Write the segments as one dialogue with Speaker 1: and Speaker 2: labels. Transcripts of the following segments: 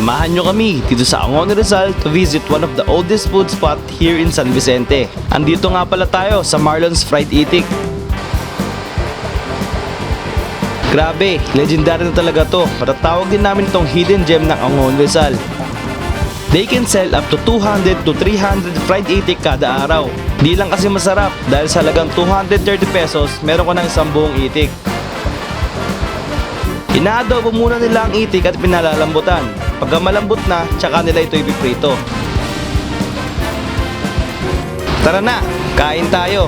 Speaker 1: Samahan nyo kami dito sa Angono Rizal to visit one of the oldest food spot here in San Vicente. Andito nga pala tayo sa Marlon's Fried Itik. Grabe, legendary na talaga to. Matatawag din namin itong hidden gem ng Angono Rizal. They can sell up to 200 to 300 fried itik kada araw. Di lang kasi masarap dahil sa halagang 230 pesos meron ka ng isang buong itik. Inaadobo muna nila ang itik at pinalalambutan. Pagka malambot na, tsaka nila ito ipiprito. Tara na, kain tayo!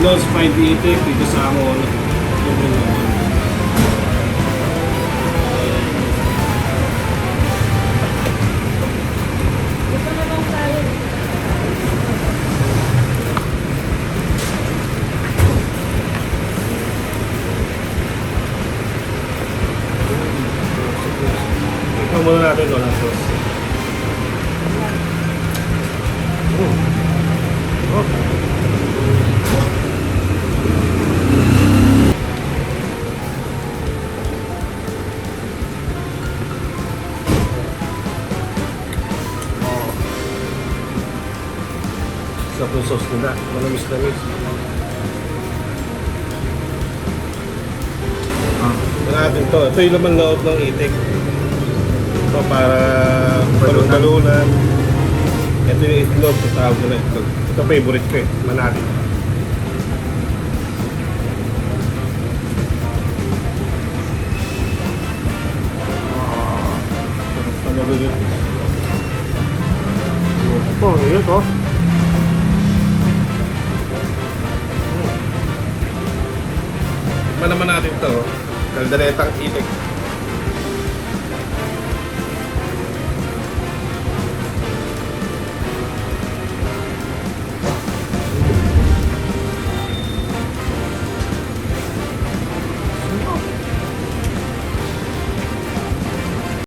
Speaker 2: Itlog, fried itik, dito sa Angon. Ikaw muna natin ito ng sauce. Sa yung sauce nila, manamis-namis. Natin to. Ito yung laman loob ng itik. Ito para balon-balunan. Ito yung itlog, sa tawag nila itlog. Ito favorite ko eh, manali. Oh, yun to. Naman natin ito, kalderetang itik.